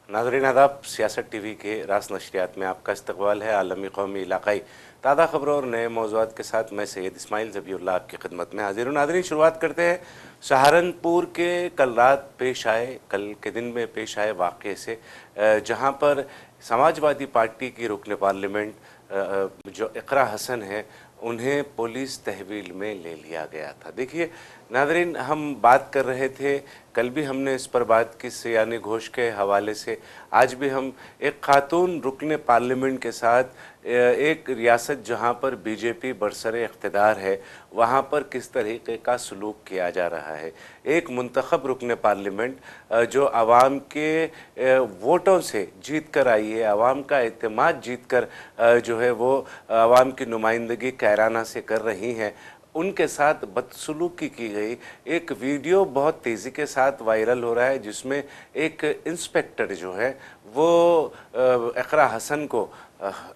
नाज़रीन आदाब, सियासत टीवी के रास नशरियात में आपका इस्तकबाल है। आलमी, कौमी, इलाकाई ताज़ा खबरों और नए मौज़ूआत के साथ मैं सैयद इस्माइल ज़बीउल्लाह आपकी खिदमत में हाजिर हूँ। नाज़रीन, शुरुआत करते हैं सहारनपुर के कल रात पेश आए, कल के दिन में पेश आए वाक़े से, जहाँ पर समाजवादी पार्टी की रुकन पार्लियामेंट जो इकरा हसन है उन्हें पुलिस तहवील में ले लिया गया था। देखिए नाज़रीन, हम बात कर रहे थे, कल भी हमने इस पर बात की सयानी घोष के हवाले से, आज भी हम एक खातून रुकन पार्लियामेंट के साथ एक रियासत जहां पर बीजेपी बरसरे इख्तिदार है वहां पर किस तरीके का सलूक किया जा रहा है। एक मुंतखब रुकन पार्लियामेंट जो आवाम के वोटों से जीत कर आई है, आवाम का एतमाद जीत कर जो है वो आवाम की नुमाइंदगी कैराना से कर रही हैं, उनके साथ बदसलूकी की गई एक वीडियो बहुत तेज़ी के साथ वायरल हो रहा है, जिसमें एक इंस्पेक्टर जो है वो इकरा हसन को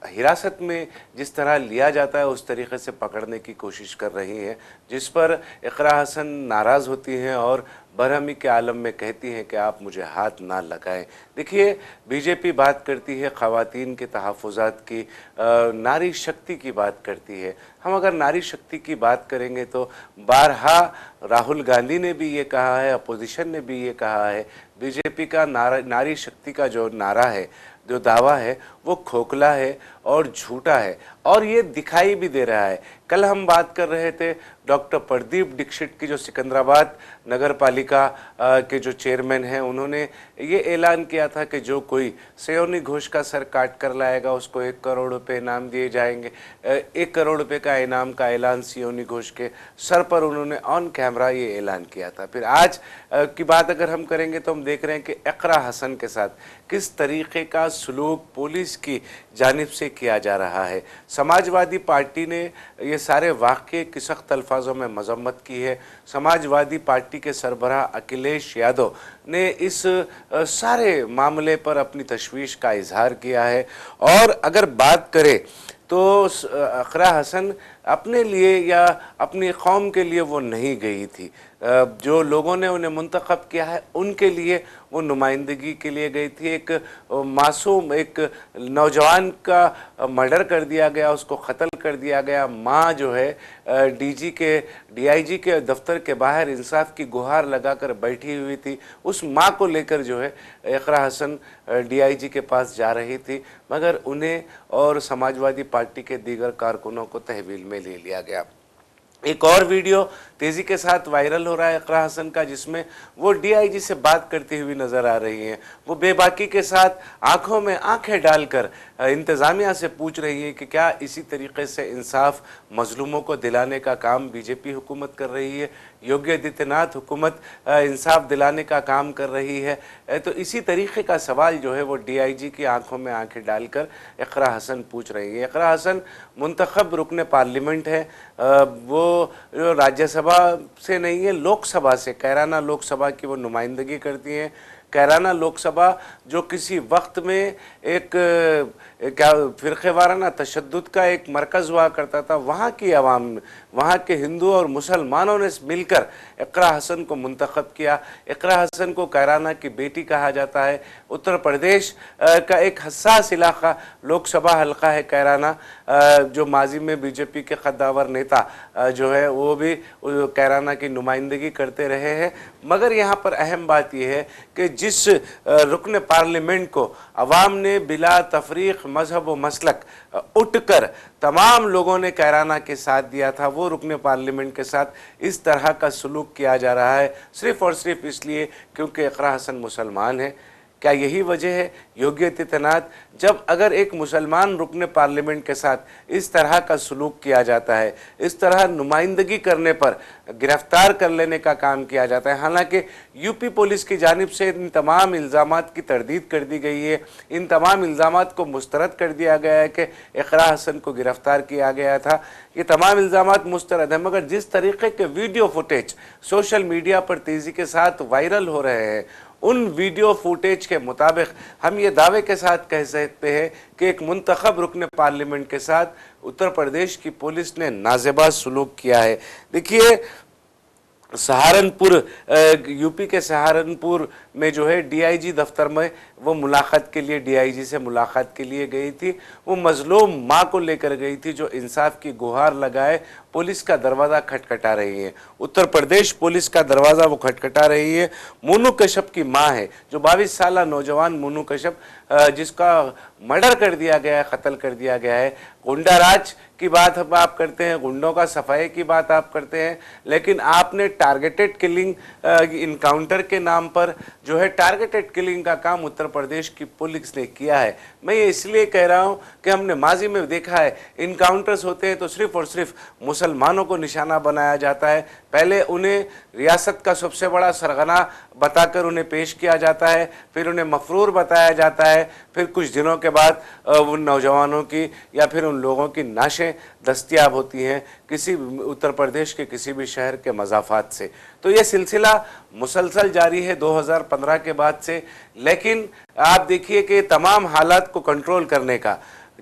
हिरासत में जिस तरह लिया जाता है उस तरीके से पकड़ने की कोशिश कर रही हैं, जिस पर इकरा हसन नाराज़ होती हैं और बरहमी के आलम में कहती हैं कि आप मुझे हाथ ना लगाएं। देखिए, बीजेपी बात करती है ख़वातीन के तहफ़्फ़ुज़ात की, नारी शक्ति की बात करती है। हम अगर नारी शक्ति की बात करेंगे तो बारहा राहुल गांधी ने भी ये कहा है, अपोजिशन ने भी ये कहा है, बीजेपी का नारी शक्ति का जो नारा है, जो दावा है, वो खोखला है और झूठा है और ये दिखाई भी दे रहा है। कल हम बात कर रहे थे डॉक्टर प्रदीप दीक्षित की, जो सिकंदराबाद नगर पालिका के जो चेयरमैन हैं, उन्होंने ये ऐलान किया था कि जो कोई सयोनी घोष का सर काट कर लाएगा उसको 1 करोड़ रुपए इनाम दिए जाएंगे। 1 करोड़ रुपए का इनाम का ऐलान सयोनी घोष के सर पर उन्होंने ऑन कैमरा ये ऐलान किया था। फिर आज की बात अगर हम करेंगे तो हम देख रहे हैं कि इकरा हसन के साथ किस तरीके का सलूक पुलिस की जानिब से किया जा रहा है। समाजवादी पार्टी ने ये सारे वाक़े की सख्त अल्फाजों में मजम्मत की है। समाजवादी पार्टी के सरबराह अखिलेश यादव ने इस सारे मामले पर अपनी तशवीश का इजहार किया है। और अगर बात करें तो इकरा हसन अपने लिए या अपनी कौम के लिए वो नहीं गई थी, जो लोगों ने उन्हें मुंतखब किया है उनके लिए वो नुमाइंदगी के लिए गई थी। एक मासूम, एक नौजवान का मर्डर कर दिया गया, उसको क़त्ल कर दिया गया। माँ जो है डीआईजी के दफ्तर के बाहर इंसाफ की गुहार लगाकर बैठी हुई थी। उस माँ को लेकर जो है इकरा हसन डीआईजी के पास जा रही थी, मगर उन्हें और समाजवादी पार्टी के दीगर कारकुनों को तहवील में ले लिया गया। एक और वीडियो तेज़ी के साथ वायरल हो रहा है इकरा हसन का, जिसमें वो डीआईजी से बात करती हुई नज़र आ रही हैं। वो बेबाकी के साथ आंखों में आंखें डालकर इंतज़ामिया से पूछ रही है कि क्या इसी तरीके से इंसाफ मजलूमों को दिलाने का काम बीजेपी हुकूमत कर रही है, योगी आदित्यनाथ हुकूमत इंसाफ दिलाने का काम कर रही है। तो इसी तरीके का सवाल जो है वो डीआईजी की आंखों में आंखें डालकर इकरा हसन पूछ रही है। इकरा हसन मुंतखब रुकन पार्लियामेंट है, वो राज्यसभा से नहीं है, लोकसभा से, कैराना लोकसभा की वो नुमाइंदगी करती हैं। कैराना लोकसभा जो किसी वक्त में एक क्या फ़िरक़े वाराना तशद्दुद का एक मरकज़ हुआ करता था, वहाँ की आवाम, वहाँ के हिंदू और मुसलमानों ने मिलकर इकरा हसन को मुंतखब किया। इकरा हसन को कैराना की बेटी कहा जाता है। उत्तर प्रदेश का एक हसास इलाक़ा लोकसभा हल्का है कैराना, जो माजी में बीजेपी के कद्दावर नेता जो है वो भी कैराना की नुमाइंदगी करते रहे हैं। मगर यहाँ पर अहम बात यह है कि जिस रुकन पार्लियामेंट को अवाम ने बिला तफरीक मजहब व मसलक उठकर तमाम लोगों ने कैराना के साथ दिया था, वो रुकन पार्लियामेंट के साथ इस तरह का सलूक किया जा रहा है सिर्फ़ और सिर्फ इसलिए क्योंकि इकरा हसन मुसलमान है। क्या यही वजह है? योगी आदित्यनाथ, जब अगर एक मुसलमान रुकन पार्लियामेंट के साथ इस तरह का सलूक किया जाता है, इस तरह नुमाइंदगी करने पर गिरफ्तार कर लेने का काम किया जाता है, हालांकि यूपी पुलिस की जानिब से इन तमाम इल्ज़ामात की तरदीद कर दी गई है, इन तमाम इल्ज़ामात को मुस्तरद कर दिया गया है कि इकरा हसन को गिरफ्तार किया गया था, ये तमाम इल्ज़ामात मुस्तरद हैं। मगर जिस तरीके के वीडियो फुटेज सोशल मीडिया पर तेज़ी के साथ वायरल हो रहे हैं, उन वीडियो फुटेज के मुताबिक हम ये दावे के साथ कह सकते हैं कि एक मुंतखब रुकन पार्लियामेंट के साथ उत्तर प्रदेश की पुलिस ने नाज़ेबा सलूक किया है। देखिए, सहारनपुर, यूपी के सहारनपुर में जो है DIG दफ्तर में वो मुलाकात के लिए, DIG से मुलाकात के लिए गई थी। वो मजलूम माँ को लेकर गई थी जो इंसाफ की गुहार लगाए पुलिस का दरवाज़ा खटखटा रही है। उत्तर प्रदेश पुलिस का दरवाज़ा वो खटखटा रही है। मोनू कश्यप की माँ है, जो 22 साल नौजवान मोनू कश्यप जिसका मर्डर कर दिया गया है, कत्ल कर दिया गया है। गुंडा राज की बात आप करते हैं, गुंडों का सफाई की बात आप करते हैं, लेकिन आपने टारगेटेड किलिंग इनकाउंटर के नाम पर जो है टारगेटेड किलिंग का काम उत्तर प्रदेश की पुलिस ने किया है। मैं ये इसलिए कह रहा हूँ कि हमने माजी में देखा है इनकाउंटर्स होते हैं तो सिर्फ और सिर्फ मुसलमानों को निशाना बनाया जाता है। पहले उन्हें रियासत का सबसे बड़ा सरगना बताकर उन्हें पेश किया जाता है, फिर उन्हें मफरूर बताया जाता है, फिर कुछ दिनों के बाद उन नौजवानों की या फिर उन लोगों की नाशें दस्तयाब होती हैं किसी उत्तर प्रदेश के किसी भी शहर के मज़ाफ़ात से। तो ये सिलसिला मुसलसल जारी है 2015 के बाद से। लेकिन आप देखिए कि तमाम हालात को कंट्रोल करने का,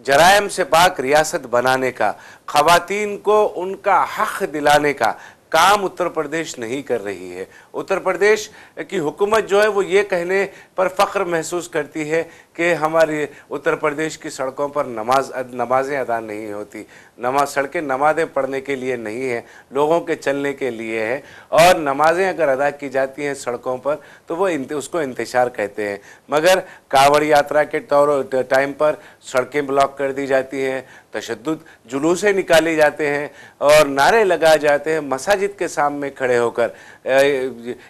जराइम से पाक रियासत बनाने का, ख़वातीन को उनका हक़ दिलाने का काम उत्तर प्रदेश नहीं कर रही है। उत्तर प्रदेश की हुकूमत जो है वो ये कहने पर फ़ख्र महसूस करती है कि हमारी उत्तर प्रदेश की सड़कों पर नमाज़ें अदा नहीं होती। सड़कें नमाज़ें पढ़ने के लिए नहीं है, लोगों के चलने के लिए है। और नमाज़ें अगर अदा की जाती हैं सड़कों पर तो वो उसको इंतशार कहते हैं, मगर कावड़ यात्रा के टाइम पर सड़कें ब्लॉक कर दी जाती हैं, तशद्दुद जुलूसें निकाले जाते हैं और नारे लगाए जाते हैं। मसाजिद के सामने खड़े होकर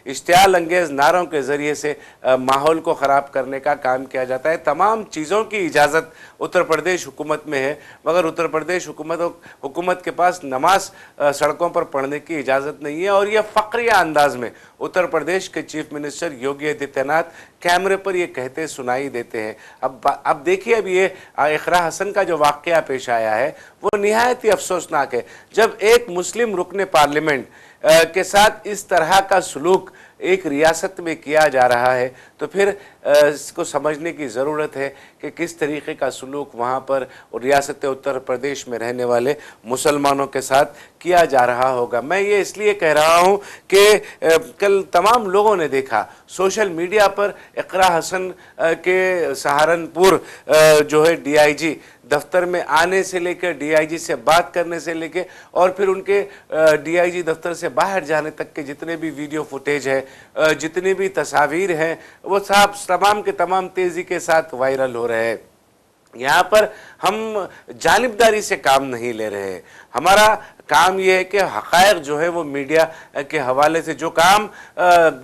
इश्तियाल अंगेज़ नारों के ज़रिए से माहौल को ख़राब करने का काम किया जाता है। तमाम चीज़ों की इजाज़त उत्तर प्रदेश हुकूमत में है, मगर उत्तर प्रदेश हुकूमत के पास नमाज सड़कों पर पढ़ने की इजाज़त नहीं है। और यह फ़ख्रिया अंदाज में उत्तर प्रदेश के चीफ मिनिस्टर योगी आदित्यनाथ कैमरे पर ये कहते सुनाई देते हैं। अब देखिए, अब ये इकरा हसन का जो वाक़या पेश आया है वो निहायत ही अफसोसनाक है। जब एक मुस्लिम रुकने पार्लियामेंट के साथ इस तरह का सलूक एक रियासत में किया जा रहा है तो फिर इसको समझने की ज़रूरत है कि किस तरीके का सलूक वहाँ पर रियासत उत्तर प्रदेश में रहने वाले मुसलमानों के साथ किया जा रहा होगा। मैं ये इसलिए कह रहा हूँ कि कल तमाम लोगों ने देखा सोशल मीडिया पर इकरा हसन के सहारनपुर जो है DIG दफ्तर में आने से लेकर, DIG से बात करने से लेकर और फिर उनके DIG दफ्तर से बाहर जाने तक के जितने भी वीडियो फुटेज है, जितनी भी तस्वीर हैं, वो सब तमाम के तमाम तेज़ी के साथ वायरल हो रहे हैं। यहाँ पर हम जानिबदारी से काम नहीं ले रहे हैं। हमारा काम ये है कि हक़ाइक़ जो है वो मीडिया के हवाले से जो काम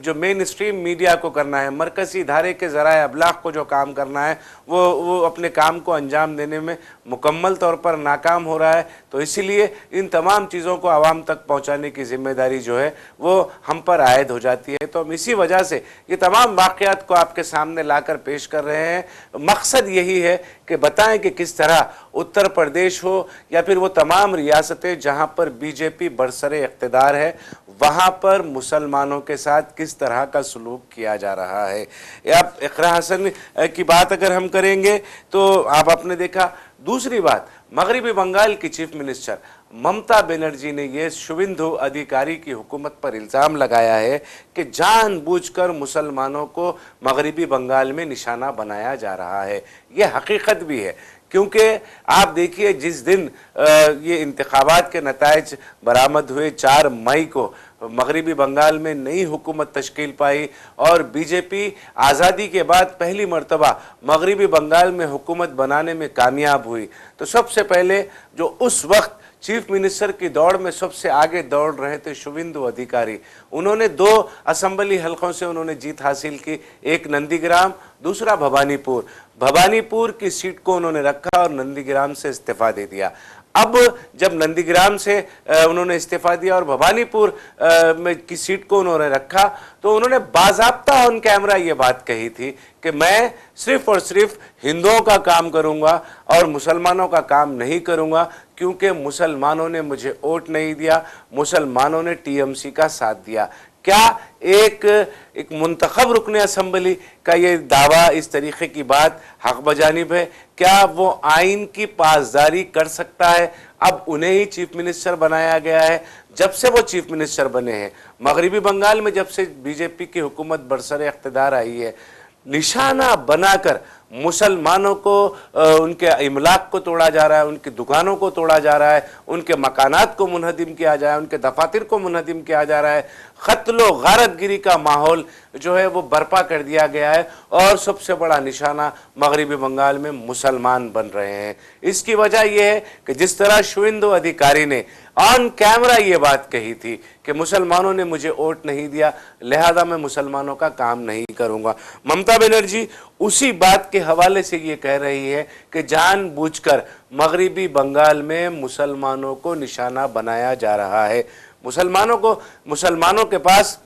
जो मेन स्ट्रीम मीडिया को करना है, मरकज़ी इदारे के ज़राए अबलाग को जो काम करना है वो अपने काम को अंजाम देने में मुकम्मल तौर पर नाकाम हो रहा है। तो इसीलिए इन तमाम चीज़ों को आवाम तक पहुँचाने की ज़िम्मेदारी जो है वो हम पर आयद हो जाती है। तो हम इसी वजह से ये तमाम वाक़यात को आपके सामने लाकर पेश कर रहे हैं। मकसद यही है कि बताएं कि किस तरह उत्तर प्रदेश हो या फिर वो तमाम रियासतें जहाँ पर BJP बरसरे इक़्तिदार है, वहाँ पर मुसलमानों के साथ किस तरह का सलूक किया जा रहा है। अब इकरा हसन की बात अगर हम करेंगे तो आपने देखा। दूसरी बात, मगरबी बंगाल की चीफ मिनिस्टर ममता बनर्जी ने यह शुभेंदु अधिकारी की हुकूमत पर इल्ज़ाम लगाया है कि जानबूझकर मुसलमानों को मगरबी बंगाल में निशाना बनाया जा रहा है। यह हकीकत भी है, क्योंकि आप देखिए जिस दिन ये इंतखाबात के नताइज बरामद हुए 4 मई को मगरबी बंगाल में नई हुकूमत तश्कील पाई और BJP आज़ादी के बाद पहली मरतबा मगरबी बंगाल में हुकूमत बनाने में कामयाब हुई, तो सबसे पहले जो उस वक्त चीफ मिनिस्टर की दौड़ में सबसे आगे दौड़ रहे थे शुभेंदु अधिकारी। उन्होंने 2 असम्बली हलकों से उन्होंने जीत हासिल की, एक नंदीग्राम, दूसरा भवानीपुर। भवानीपुर की सीट को उन्होंने रखा और नंदीग्राम से इस्तीफा दे दिया। अब जब नंदीग्राम से उन्होंने इस्तीफा दिया और भवानीपुर में की सीट को उन्होंने रखा तो उन्होंने बाज़ाब्ता ऑन कैमरा ये बात कही थी कि मैं सिर्फ और सिर्फ हिंदुओं का काम करूंगा और मुसलमानों का काम नहीं करूंगा, क्योंकि मुसलमानों ने मुझे वोट नहीं दिया, मुसलमानों ने TMC का साथ दिया। क्या एक मुंतखब रुकन असम्बली का ये दावा, इस तरीके की बात हक बजानिब है? क्या वो आइन की पासदारी कर सकता है? अब उन्हें ही चीफ मिनिस्टर बनाया गया है। जब से वो चीफ मिनिस्टर बने हैं, मगरबी बंगाल में जब से बीजेपी की हुकूमत बरसर इख्तिदार आई है, निशाना बनाकर मुसलमानों को उनके इमलाक को तोड़ा जा रहा है, उनकी दुकानों को तोड़ा जा रहा है, उनके मकानात को मुनहदिम किया जा रहा है, उनके दफातर को मुनहदिम किया जा रहा है, क़त्ल गारतगिरी का माहौल जो है वो बर्पा कर दिया गया है और सबसे बड़ा निशाना मगरबी बंगाल में मुसलमान बन रहे हैं। इसकी वजह यह है कि जिस तरह शुवेंदु अधिकारी ने ऑन कैमरा ये बात कही थी कि मुसलमानों ने मुझे वोट नहीं दिया, लिहाजा मैं मुसलमानों का काम नहीं करूंगा। ममता बनर्जी उसी बात के हवाले से ये कह रही है कि जानबूझकर मगरबी बंगाल में मुसलमानों को निशाना बनाया जा रहा है। मुसलमानों के पास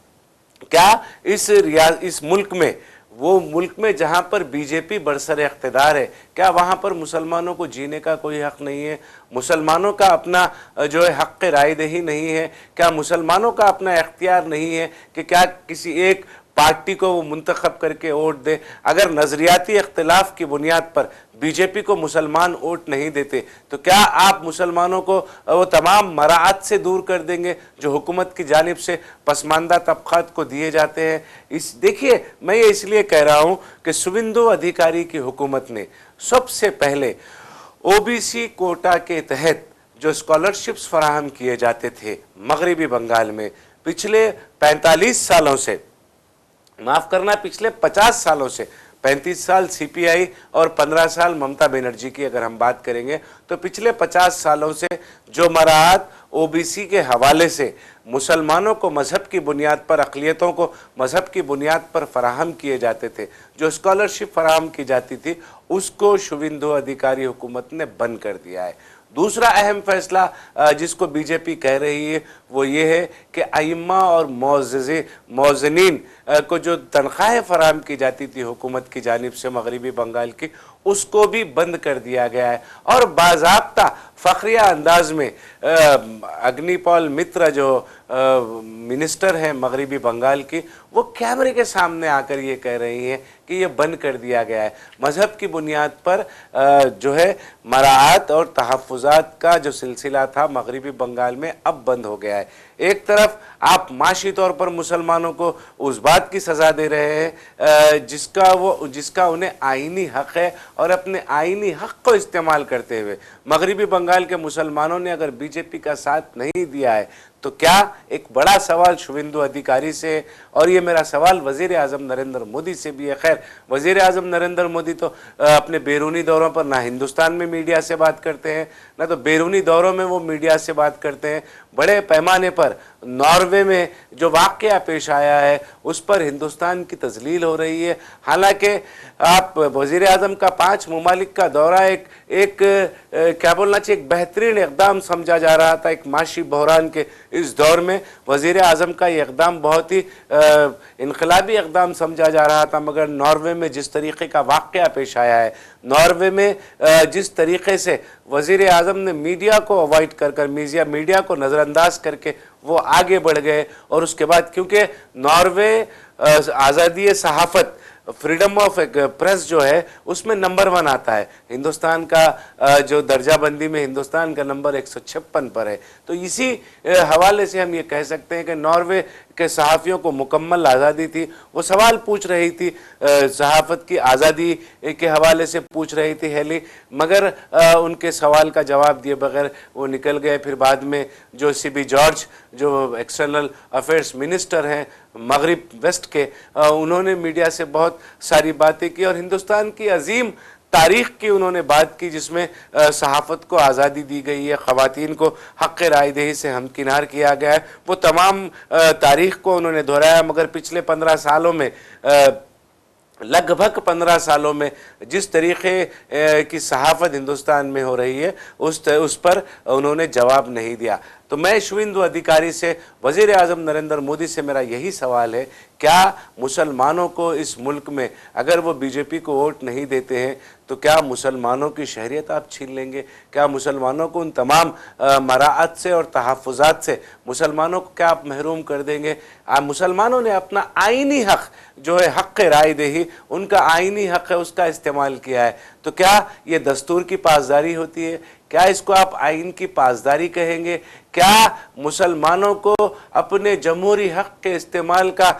क्या इस मुल्क में, वो मुल्क में जहां पर बीजेपी बरसर इख्तिदार है, क्या वहां पर मुसलमानों को जीने का कोई हक नहीं है? मुसलमानों का अपना जो है हक़ रायदही नहीं है? क्या मुसलमानों का अपना इख्तियार नहीं है कि क्या किसी एक पार्टी को वो मुंतखब करके वोट दे? अगर नज़रियाती इख्तिलाफ की बुनियाद पर बीजेपी को मुसलमान वोट नहीं देते तो क्या आप मुसलमानों को वो तमाम मराअत से दूर कर देंगे जो हुकूमत की जानिब से पसमानदा तबक़ात को दिए जाते हैं? देखिए, मैं ये इसलिए कह रहा हूँ कि शुवेंदु अधिकारी की हुकूमत ने सबसे पहले ओबीसी कोटा के तहत जो स्कॉलरशिप्स फराहम किए जाते थे मगरबी बंगाल में पिछले 45 सालों से, माफ करना पिछले 50 सालों से, 35 साल सीपीआई और 15 साल ममता बनर्जी की अगर हम बात करेंगे तो पिछले 50 सालों से जो मराहत ओबीसी के हवाले से मुसलमानों को मजहब की बुनियाद पर, अक़लियतों को मजहब की बुनियाद पर फराहम किए जाते थे, जो स्कॉलरशिप फराहम की जाती थी, उसको शुवेंदु अधिकारी हुकूमत ने बंद कर दिया है। दूसरा अहम फैसला जिसको बीजेपी कह रही है वो ये है कि अइम्मा और मौज़नीन को जो तनख्वाहें फराहम की जाती थी हुकूमत की जानिब से मगरबी बंगाल की, उसको भी बंद कर दिया गया है। और बाज़ाब्ता फ़ख्रिया अंदाज में अग्निपाल मित्र जो मिनिस्टर हैं मगरबी बंगाल की, वो कैमरे के सामने आकर ये कह रही हैं कि ये बंद कर दिया गया है। मज़हब की बुनियाद पर जो है मराअत और तहफ़्फ़ुज़ात का जो सिलसिला था मगरबी बंगाल में अब बंद हो गया है। एक तरफ आप माशी तौर पर मुसलमानों को उस बात की सज़ा दे रहे हैं जिसका उन्हें आईनी हक़ है, और अपने आईनी हक़ को इस्तेमाल करते हुए मगरबी बंगाल के मुसलमानों ने अगर बीजेपी का साथ नहीं दिया है तो क्या, एक बड़ा सवाल शुवेंदु अधिकारी से, और ये मेरा सवाल वज़ीर आज़म नरेंद्र मोदी से भी है। खैर, वज़ीर आज़म नरेंद्र मोदी तो अपने बैरूनी दौरों पर ना हिंदुस्तान में मीडिया से बात करते हैं, ना तो बैरूनी दौरों में वो मीडिया से बात करते हैं। बड़े पैमाने पर नॉर्वे में जो वाक़या पेश आया है उस पर हिंदुस्तान की तज़लील हो रही है। हालांकि आप वज़ीर आज़म का 5 ममालिक का दौरा एक क्या बोलना चाहिए, एक बेहतरीन इक़दाम समझा जा रहा था। एक माशी बहरान के इस दौर में वज़ीर आज़म का ये इक़दाम बहुत ही इनकलाबी इक़दाम समझा जा रहा था, मगर नॉर्वे में जिस तरीक़े का वाक़या पेश आया है, नॉर्वे में जिस तरीक़े से वज़ीर आज़म ने मीडिया को अवॉइड कर मीडिया को नज़रअंदाज करके वो आगे बढ़ गए, और उसके बाद क्योंकि नॉर्वे आज़ादी सहाफ़त, फ्रीडम ऑफ प्रेस जो है उसमें नंबर 1 आता है। हिंदुस्तान का जो दर्जा बंदी में हिंदुस्तान का नंबर 156 पर है। तो इसी हवाले से हम ये कह सकते हैं कि नॉर्वे के सहाफ़ियों को मुकम्मल आज़ादी थी। वो सवाल पूछ रही थी, सहाफ़त की आज़ादी के हवाले से पूछ रही थी हेली, मगर उनके सवाल का जवाब दिए बगैर वो निकल गए। फिर बाद में जो सीबी जॉर्ज जो एक्सटर्नल अफेयर्स मिनिस्टर हैं मगरिब वेस्ट के, उन्होंने मीडिया से बहुत सारी बातें की और हिंदुस्तान की अजीम तारीख़ की उन्होंने बात की जिसमें सहाफ़त को आज़ादी दी गई है, ख़वातीन को हक़ रायदही से हमकिनार किया गया है। वो तमाम तारीख़ को उन्होंने दोहराया, मगर पिछले 15 सालों में लगभग 15 सालों में जिस तरीक़े की सहाफ़त हिंदुस्तान में हो रही है उस पर उन्होंने जवाब नहीं दिया। तो मैं शुवेंदु अधिकारी से, वज़ीर आज़म नरेंद्र मोदी से मेरा यही सवाल है, क्या मुसलमानों को इस मुल्क में अगर वो बीजेपी को वोट नहीं देते हैं तो क्या मुसलमानों की शहरियत आप छीन लेंगे? क्या मुसलमानों को उन तमाम मराअत से और तहफ़्फ़ुज़ात से मुसलमानों को क्या आप महरूम कर देंगे? मुसलमानों ने अपना आइनी हक़ जो है हक़ रायदही, उनका आइनी हक़ है, उसका इस्तेमाल किया है। तो क्या ये दस्तूर की पासदारी होती है? क्या इसको आप आइन की पासदारी कहेंगे? क्या मुसलमानों को अपने जमहूरी हक के इस्तेमाल का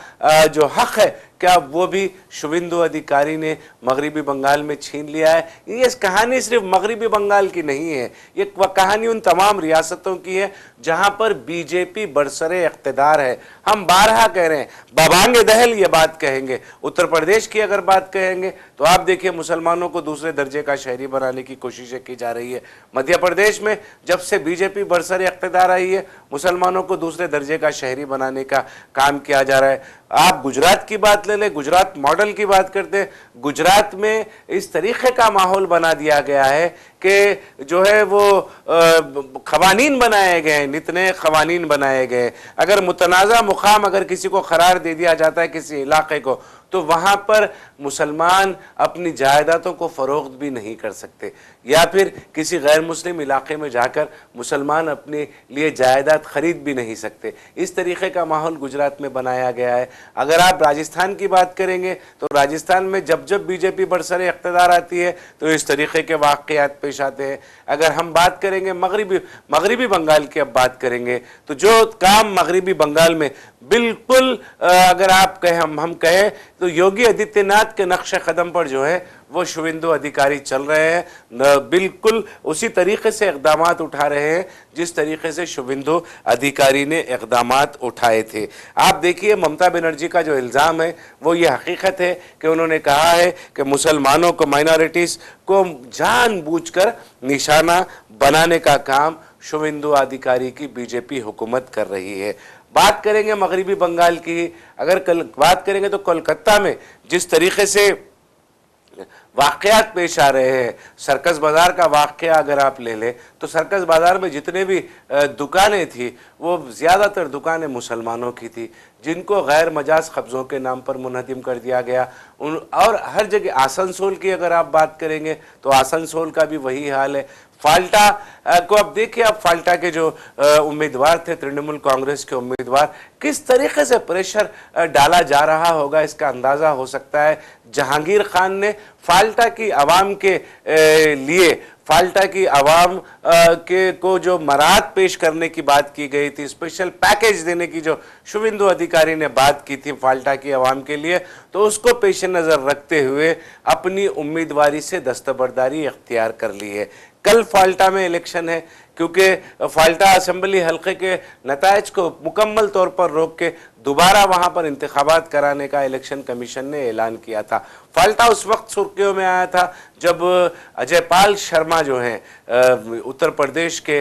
जो हक है, क्या वो भी शुवेंदु अधिकारी ने मगरबी बंगाल में छीन लिया है? ये कहानी सिर्फ मगरबी बंगाल की नहीं है, ये कहानी उन तमाम रियासतों की है जहां पर बीजेपी बरसरे इख्तिदार है। हम बारहा कह रहे हैं, बबांगे दहल ये बात कहेंगे। उत्तर प्रदेश की अगर बात कहेंगे तो आप देखिए मुसलमानों को दूसरे दर्जे का शहरी बनाने की कोशिशें की जा रही है। मध्य प्रदेश में जब से बीजेपी बरसरे इख्तिदार आई है, मुसलमानों को दूसरे दर्जे का शहरी बनाने का काम किया जा रहा है। आप गुजरात की बात ले लें, गुजरात मॉडल की बात करते हैं, गुजरात में इस तरीके का माहौल बना दिया गया है कि जो है वो खवानीन बनाए गए हैं, नित नए खवानीन बनाए गए। अगर मुतनाज़ा मुकाम अगर किसी को करार दे दिया जाता है किसी इलाके को, तो वहाँ पर मुसलमान अपनी जायदादों को फ़रोख्त भी नहीं कर सकते, या फिर किसी गैर मुस्लिम इलाके में जाकर मुसलमान अपने लिए जायदाद खरीद भी नहीं सकते। इस तरीके का माहौल गुजरात में बनाया गया है। अगर आप राजस्थान की बात करेंगे तो राजस्थान में जब जब बीजेपी बरसरे इख्तिदार आती है तो इस तरीके के वाक़यात पेश आते हैं। अगर हम बात करेंगे मगरबी बंगाल की, अब बात करेंगे तो जो काम मगरबी बंगाल में बिल्कुल अगर आप कहें हम कहें तो योगी आदित्यनाथ के नक्शे कदम पर जो है वो शुवेंदु अधिकारी चल रहे हैं, बिल्कुल उसी तरीके से इक़दामात उठा रहे हैं जिस तरीके से शुवेंदु अधिकारी ने इक़दामात उठाए थे। आप देखिए ममता बनर्जी का जो इल्ज़ाम है वो ये हकीकत है कि उन्होंने कहा है कि मुसलमानों को, माइनॉरिटीज़ को जानबूझकर निशाना बनाने का काम शुवेंदु अधिकारी की बीजेपी हुकूमत कर रही है। बात करेंगे मगरबी बंगाल की, अगर कल बात करेंगे तो कोलकाता में जिस तरीके से वाक़यात पेश आ रहे हैं, सर्कस बाज़ार का वाक़या अगर आप ले लें तो सर्कस बाज़ार में जितने भी दुकानें थी वो ज़्यादातर दुकानें मुसलमानों की थी, जिनको गैर मजाज कब्ज़ों के नाम पर मुनहदिम कर दिया गया। और हर जगह, आसनसोल की अगर आप बात करेंगे तो आसनसोल का भी वही हाल है। फाल्टा को अब देखिए, अब फाल्टा के जो उम्मीदवार थे, तृणमूल कांग्रेस के उम्मीदवार, किस तरीके से प्रेशर डाला जा रहा होगा इसका अंदाज़ा हो सकता है। जहांगीर खान ने फाल्टा की आवाम के लिए, फाल्टा की आवाम के को जो मराहत पेश करने की बात की गई थी, स्पेशल पैकेज देने की जो शुवेंदु अधिकारी ने बात की थी फाल्टा की आवाम के लिए, तो उसको पेश नज़र रखते हुए अपनी उम्मीदवारी से दस्तबरदारी इख्तियार कर ली है। कल फाल्टा में इलेक्शन है, क्योंकि फाल्टा असेंबली हल्के के नताइज को मुकम्मल तौर पर रोक के दोबारा वहां पर इंतखाबात कराने का इलेक्शन कमीशन ने ऐलान किया था। फाल्टा उस वक्त सुर्खियों में आया था जब अजय पाल शर्मा जो हैं उत्तर प्रदेश के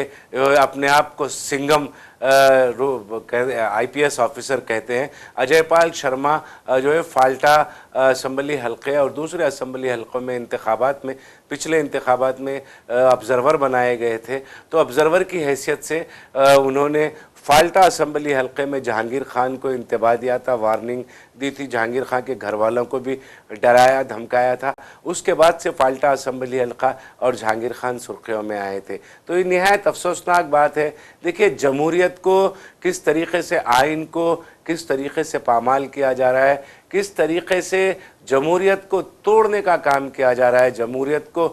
अपने आप को सिंघम IPS ऑफिसर कहते हैं, अजय पाल शर्मा जो है फाल्टा असेंबली हल्के और दूसरे असेंबली हल्कों में इंतखाबात में, पिछले इंतखाबात में ऑब्ज़र्वर बनाए गए थे। तो ऑब्ज़र्वर की हैसियत से उन्होंने फाल्टा असेंबली हल्के में जहांगीर खान को इंतबाह दिया था, वार्निंग दी थी, जहांगीर खान के घर वालों को भी डराया धमकाया था। उसके बाद से फाल्टा असेंबली हल्का और जहांगीर खान सुर्खियों में आए थे। तो ये निहायत अफसोसनाक बात है। देखिए जमहूरियत को किस तरीके से, आइन को किस तरीके से पामाल किया जा रहा है, किस तरीके से जमहूरियत को तोड़ने का काम किया जा रहा है, जमहूरियत को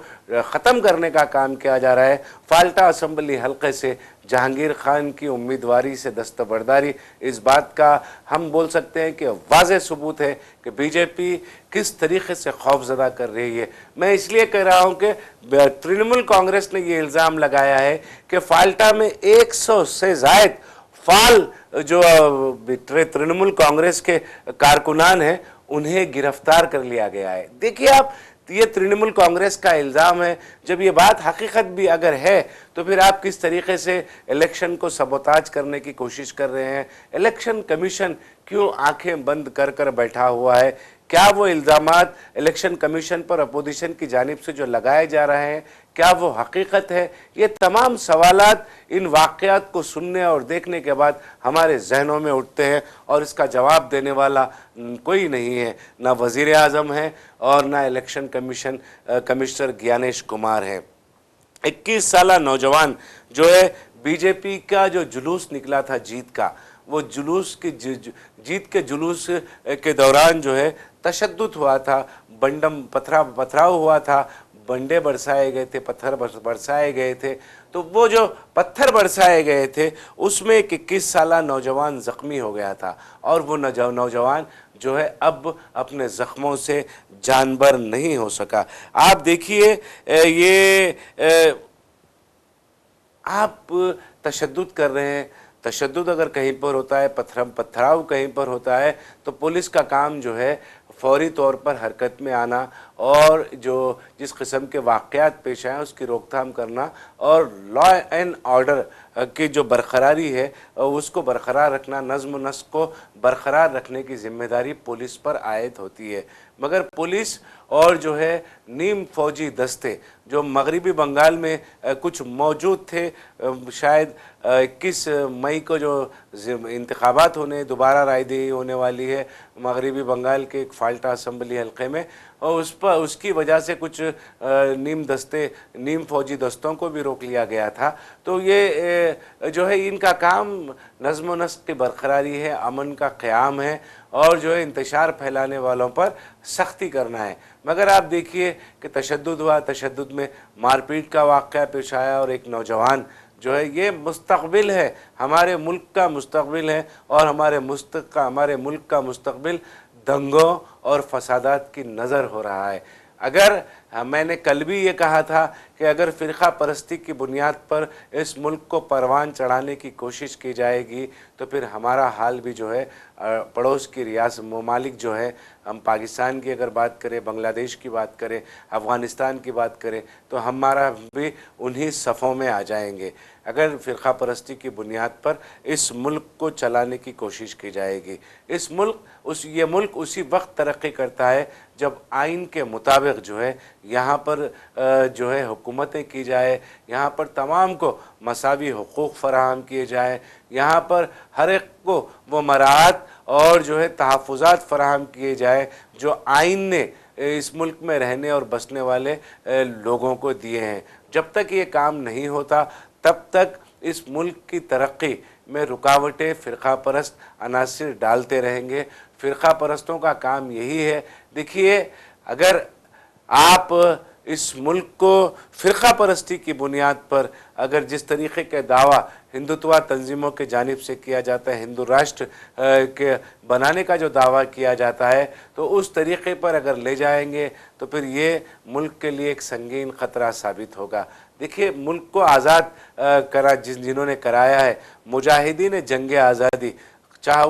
ख़त्म करने का काम किया जा रहा है। फाल्टा असेंबली हल्के से जहांगीर खान की उम्मीदवारी से दस्तबरदारी, इस बात का हम बोल सकते हैं कि वाज़ेह सबूत है कि बीजेपी किस तरीके से खौफज़दा कर रही है। मैं इसलिए कह रहा हूं कि तृणमूल कांग्रेस ने ये इल्ज़ाम लगाया है कि फाल्टा में 100 से ज़ायद फाल जो तृणमूल कांग्रेस के कारकुनान हैं उन्हें गिरफ्तार कर लिया गया है। देखिए आप, ये तृणमूल कांग्रेस का इल्ज़ाम है। जब ये बात हकीकत भी अगर है तो फिर आप किस तरीके से इलेक्शन को सबोताज करने की कोशिश कर रहे हैं। इलेक्शन कमीशन क्यों आंखें बंद कर कर बैठा हुआ है? क्या वो इल्ज़ामात इलेक्शन कमीशन पर अपोजिशन की जानिब से जो लगाए जा रहे हैं, क्या वो हकीकत है? ये तमाम सवालात इन वाक़यात को सुनने और देखने के बाद हमारे जहनों में उठते हैं और इसका जवाब देने वाला कोई नहीं है, ना वज़ीर आज़म है और ना इलेक्शन कमिश्नर ज्ञानेश कुमार है। 21 साला नौजवान जो है, बीजेपी का जो जुलूस निकला था जीत का, वो जुलूस की जीत के जुलूस के दौरान जो है तशद्दुद हुआ था, बंडम पथराव हुआ था, बंडे बरसाए गए थे, पत्थर बरसाए गए थे, तो वो जो पत्थर बरसाए गए थे उसमें एक 21 साला नौजवान ज़ख्मी हो गया था और वो नौजवान जो है अब अपने ज़ख्मों से जानबर नहीं हो सका। आप देखिए आप तशद्दुद कर रहे हैं, तशद्दुद अगर कहीं पर होता है, पथराव कहीं पर होता है, तो पुलिस का काम जो है फौरी तौर पर हरकत में आना और जो जिस किस्म के वाक़यात पेश आए उसकी रोकथाम करना और लॉ एंड ऑर्डर की जो बरकरारी है उसको बरकरार रखना, नज़्म व नस्क को बरकरार रखने की ज़िम्मेदारी पुलिस पर आयद होती है। मगर पुलिस और जो है नीम फौजी दस्ते जो मगरिबी बंगाल में कुछ मौजूद थे, शायद 21 मई को जो इंतखाबात होने, दोबारा रायदही होने वाली है मगरिबी बंगाल के एक फाल्टा असम्बली हल्के में, और उसकी वजह से कुछ नीम फौजी दस्तों को भी रोक लिया गया था। तो ये जो है इनका काम नज़्म व नस्क की बरकरारी है, अमन का क़याम है और जो है इंतशार फैलाने वालों पर सख्ती करना है। मगर आप देखिए कि तशद्दुद हुआ, तशद्दुद में मारपीट का वाक़या पेश आया और एक नौजवान जो है, ये मुस्तक़बिल है, हमारे मुल्क का मुस्तक़बिल है और हमारे मुल्क का मुस्तक़बिल दंगों और फसादात की नज़र हो रहा है। अगर मैंने कल भी ये कहा था कि अगर फ़िरक़ा परस्ती की बुनियाद पर इस मुल्क को परवान चढ़ाने की कोशिश की जाएगी तो फिर हमारा हाल भी जो है पड़ोस की रियासत ममालिक जो है, हम पाकिस्तान की अगर बात करें, बांग्लादेश की बात करें, अफ़गानिस्तान की बात करें, तो हमारा भी उन्हीं सफ़ों में आ जाएंगे अगर फ़िरक़ा परस्ती की बुनियाद पर इस मुल्क को चलाने की कोशिश की जाएगी। ये मुल्क उसी वक्त तरक्की करता है जब आइन के मुताबिक जो है यहाँ पर जो है हुकूमतें की जाए, यहाँ पर तमाम को मसावी हुकूक़ फराहम किए जाए, यहाँ पर हर एक को वो मराहत और जो है तहफ़्फ़ुज़ात फराहम किए जाए जो आइन ने इस मुल्क में रहने और बसने वाले लोगों को दिए हैं। जब तक ये काम नहीं होता तब तक इस मुल्क की तरक्की में रुकावटें फ़िरक़ा परस्त अनासिर डालते रहेंगे। फ़िरक़ा परस्तों का काम यही है। देखिए, अगर आप इस मुल्क को फ़िरक़ा परस्ती की बुनियाद पर अगर जिस तरीक़े के दावा हिंदुत्व तंजीमों के जानिब से किया जाता है, हिंदू राष्ट्र के बनाने का जो दावा किया जाता है, तो उस तरीक़े पर अगर ले जाएंगे तो फिर ये मुल्क के लिए एक संगीन ख़तरा साबित होगा। देखिए, मुल्क को आज़ाद जिन्होंने कराया है, मुजाहिदीन जंग आज़ादी, चाहे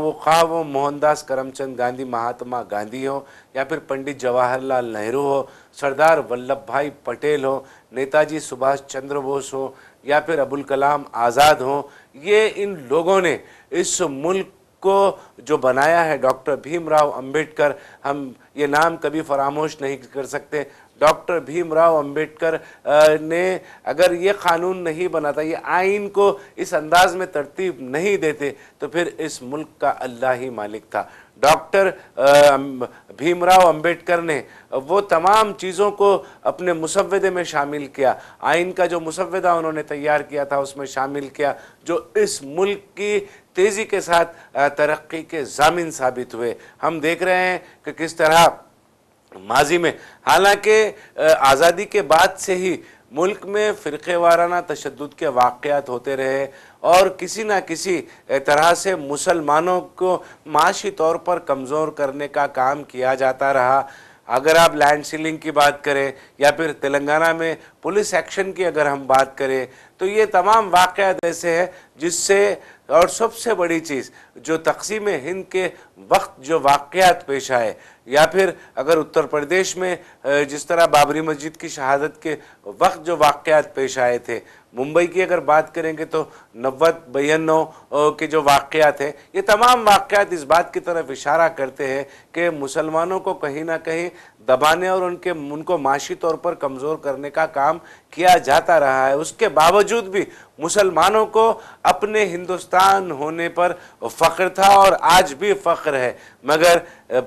वो मोहनदास करमचंद गांधी, महात्मा गांधी हो या फिर पंडित जवाहरलाल नेहरू हो, सरदार वल्लभ भाई पटेल हो, नेताजी सुभाष चंद्र बोस हो या फिर अबुल कलाम आज़ाद हो, ये इन लोगों ने इस मुल्क को जो बनाया है, डॉक्टर भीमराव अंबेडकर, हम ये नाम कभी फरामोश नहीं कर सकते। डॉक्टर भीमराव अंबेडकर ने अगर ये कानून नहीं बनाता, ये आइन को इस अंदाज में तरतीब नहीं देते, तो फिर इस मुल्क का अल्लाह ही मालिक था। डॉक्टर भीमराव अंबेडकर ने वो तमाम चीज़ों को अपने मुसव्वदे में शामिल किया, आइन का जो मुसव्वदा उन्होंने तैयार किया था उसमें शामिल किया, जो इस मुल्क की तेज़ी के साथ तरक्की के ज़ामिन साबित हुए। हम देख रहे हैं कि किस तरह माजी में, हालांकि आज़ादी के बाद से ही मुल्क में फ़िरक़े वाराना तशद्दुद के वाक़यात होते रहे और किसी न किसी तरह से मुसलमानों को माशी तौर पर कमज़ोर करने का काम किया जाता रहा। अगर आप लैंड सीलिंग की बात करें या फिर तेलंगाना में पुलिस एक्शन की अगर हम बात करें, तो ये तमाम वाक़यात ऐसे हैं जिससे, और सबसे बड़ी चीज़ जो तक़सीम हिंद के वक्त जो वाक़यात पेश आए, या फिर अगर उत्तर प्रदेश में जिस तरह बाबरी मस्जिद की शहादत के वक्त जो वाक़यात पेश आए थे, मुंबई की अगर बात करेंगे तो 90-92 के जो वाक़यात हैं, ये तमाम वाक़यात इस बात की तरफ इशारा करते हैं कि मुसलमानों को कहीं ना कहीं दबाने और उनको माशी तौर पर कमज़ोर करने का काम किया जाता रहा है। उसके बावजूद भी मुसलमानों को अपने हिंदुस्तान होने पर फ़ख्र था और आज भी फ़ख्र है, मगर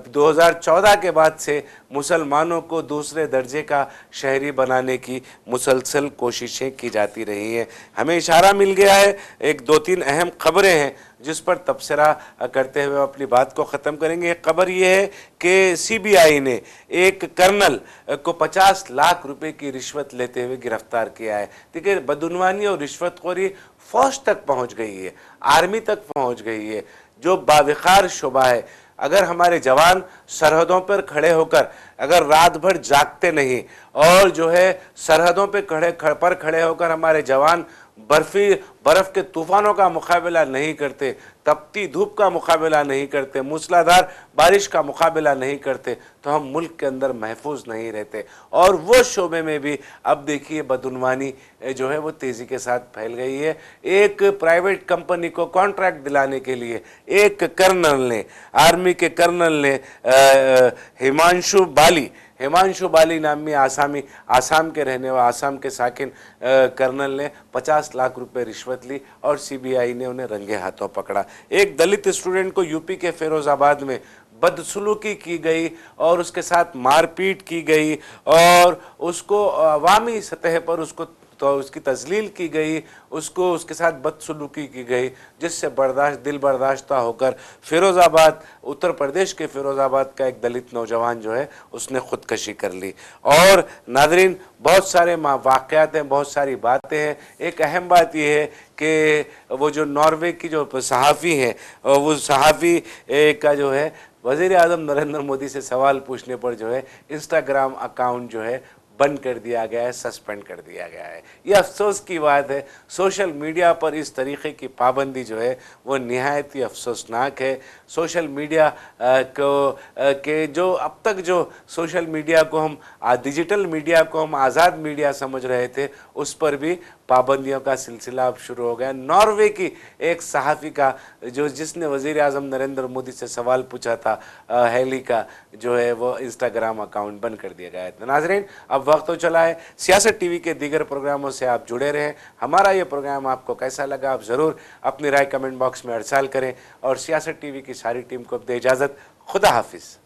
2014 के बाद से मुसलमानों को दूसरे दर्जे का शहरी बनाने की मुसलसल कोशिशें की जाती रही हैं। हमें इशारा मिल गया है, एक 2-3 अहम खबरें हैं जिस पर तबसरा करते हुए अपनी बात को ख़त्म करेंगे। एक खबर ये है कि सीबीआई ने एक कर्नल को 50 लाख रुपए की रिश्वत लेते हुए गिरफ्तार किया है। देखिए, बदउनवानी और रिश्वतखोरी फौज तक पहुंच गई है, आर्मी तक पहुंच गई है, जो बावकार शुबा है। अगर हमारे जवान सरहदों पर खड़े होकर अगर रात भर जागते नहीं और जो है सरहदों पे खड़े होकर हमारे जवान बर्फ के तूफानों का मुकाबला नहीं करते, तपती धूप का मुकाबला नहीं करते, मूसलाधार बारिश का मुकाबला नहीं करते, तो हम मुल्क के अंदर महफूज नहीं रहते। और वो शोबे में भी अब देखिए बदउनवानी जो है वो तेज़ी के साथ फैल गई है। एक प्राइवेट कंपनी को कॉन्ट्रैक्ट दिलाने के लिए एक कर्नल ने, आर्मी के कर्नल ने, हिमांशु बाली नामी आसाम के रहने वाले, आसाम के साकिन कर्नल ने 50 लाख रुपए रिश्वत ली और सीबीआई ने उन्हें रंगे हाथों पकड़ा। एक दलित स्टूडेंट को यूपी के फिरोजाबाद में बदसलूकी की गई और उसके साथ मारपीट की गई और उसको अवामी सतह पर उसकी तजलील की गई, उसके साथ बदसलूकी की गई, जिससे दिल बर्दाश्ता होकर उत्तर प्रदेश के फिरोजाबाद का एक दलित नौजवान जो है उसने खुदकशी कर ली। और नादरीन, बहुत सारे वाक़यात हैं, बहुत सारी बातें हैं। एक अहम बात यह है कि वो जो नॉर्वे की जो सहाफ़ी हैं, वो सहाफ़ी का जो है वज़ीर आज़म नरेंद्र मोदी से सवाल पूछने पर जो है इंस्टाग्राम अकाउंट जो है बंद कर दिया गया है, सस्पेंड कर दिया गया है। ये अफसोस की बात है। सोशल मीडिया पर इस तरीक़े की पाबंदी जो है वो निहायत ही अफसोसनाक है। सोशल मीडिया के जो अब तक जो सोशल मीडिया को हम डिजिटल मीडिया को हम आज़ाद मीडिया समझ रहे थे, उस पर भी पाबंदियों का सिलसिला अब शुरू हो गया। नॉर्वे की एक सहाफ़ी का जिसने वज़ीर आज़म नरेंद्र मोदी से सवाल पूछा था, हेली का जो है वो इंस्टाग्राम अकाउंट बंद कर दिया गया है। तो नाज़रीन, अब वक्त तो चला है सियासत टीवी के दीगर प्रोग्रामों से आप जुड़े रहें। हमारा ये प्रोग्राम आपको कैसा लगा, आप ज़रूर अपनी राय कमेंट बॉक्स में अरसाल करें और सियासत टीवी की सारी टीम को दे इजाज़त। खुदा हाफिज़।